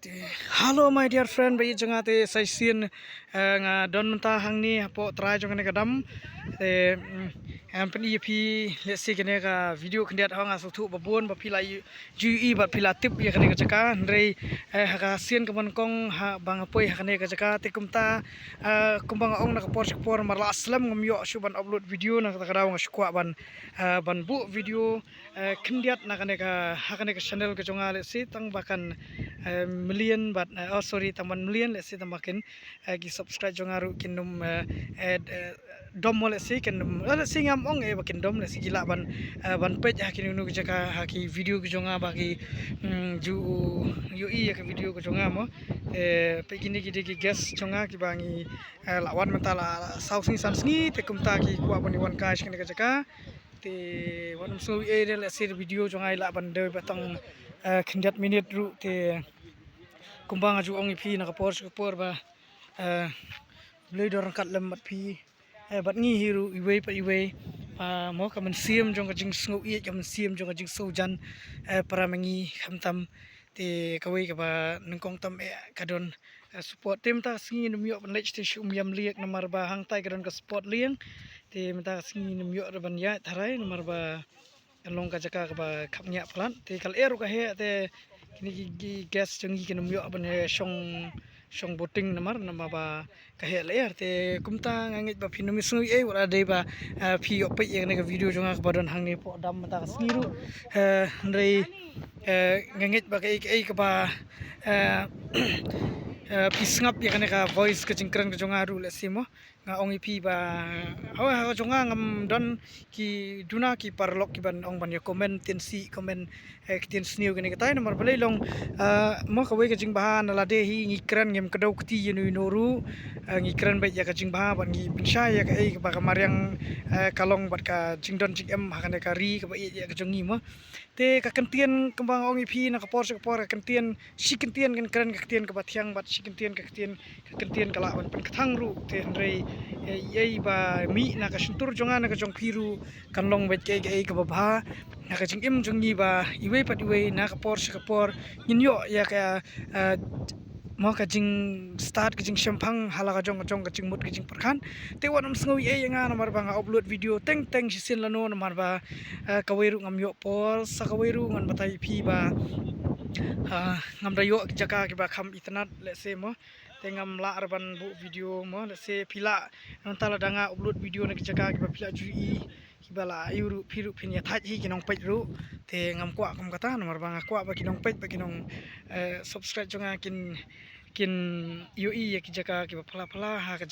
Hello my dear friend, bai jangate sai sin nga don menta hangni po try jong ne kadam pen EP let's see kene ka video khndiat hanga suthu babon ba philai GE ba phila tip ya kene ka jaka ndrei ha sien ka man kong ha bang poi ha kene ka jaka te kumta kumbang ong na ka por marla aslam ngam yo suban upload video na ka daw nga skwa ban bu video khndiat na kene ka ha kene ka channel ka jonga let's see tang bakan million but sorry taman million let's say tamakin gi subscribe jongaru kinum dom let's say kinum let's say ngam ong bakin dom let's say gila ban page hakin nu jaka haki video ko jonga bagi ju UI ya video ko jonga mo pe gini gi guest jonga ki bangi lawan mentala sausing sansni te kumta ki kwa bani wan kash kene jaka te wan so let's say video jonga la ban de batang khndiat minute ru te kumbang aju ong pi na kapor ba blei dor kat lem mat pi bat ngi hiru iwe pa iwe mo ka man siam jong ka jing sngo i ka man siam jong ka jing so jan para mangi khamtam te kawai ka ba ningkong tam kadon support tem ta singi num yo ban lech te shum yam liek namar ba hang tai kadon ka support lieng te menta singi num yo ban ya tharai namar ba long ka jaka ka ba khapnya plan te kal eru ka he te kini gi gas jongi kinum yo ban song boting namar ba ka he le te kumta ngangit ba phinumi sui wala de ba phi op ye ne ka video jonga ka badon hang ni po dam ta sniru ndrei ngangit ba ka ba pisngap ya kana ka voice ka jingkran ka jonga ru le simo nga ong ipi ba ha jonga ngam don ki duna ki parlok ki ban ong ban ya comment tin si comment tin sniu gani ka tai nomor balai long mo ka we ka jing ba na la de hi ngikran ngem kadau kti yenu noru ngikran ba ya ka jing ba ban ngi pinsha ya ka ba ka maryang kalong bat ka jingdon jing em ha kana ka ri ka ba ya ka jongi mo te ka kentien kembang ong ipi na ka por ka kentien si kentien kan kran ka kentien ka bathyang bat si kentien ka kentien kala ban pen kathang ru te ndrei yei ba mi na ka suntur jonga na ka jong phiru kanlong bet ke ka ba na ka jing em jongi ba iwe pat iwe na ka por nginyo ya ka mo ka jing start ka jing shampang hala ka jong ka jing mut ka jing perkhan te wanam sngowi nga namar ba nga upload video teng sin lano namar ba kaweru ngam yo por sa kaweru ngan batai phi ba ngam da yo jaka ki ba kham itnat let's say mo tengam la arban bu video mo let's say phila nantala danga upload video na ki jaka ki ba phila jui ki bala ayuru phiru phinya thaj hi kinong page ru te ngam kwa kam kata namar ba nga kwa ba kinong page ba kinong subscribe jonga kin UI ya ki jaka ki ba phala ha ka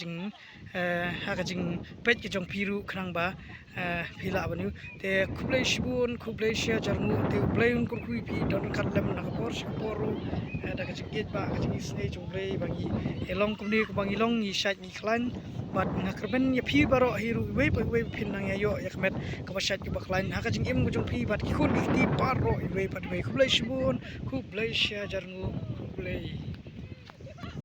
jing page ki jong phiru khrang ba phila banu te khublei shibun khublei shia jarmu te blei un kur kui pi don khatlem na por poru da ka jing ba ka jing snei jong blei bangi elong kumni ko bangi long ni shat ni khlan bat ngakrben ya phi baro hiru we phin nang ya yo ya kmet ka ba shat ki ba khlan ha ka jing em ko jong phi bat ki khun ki ti paro we pat we khublei shibun khublei shia jarmu khublei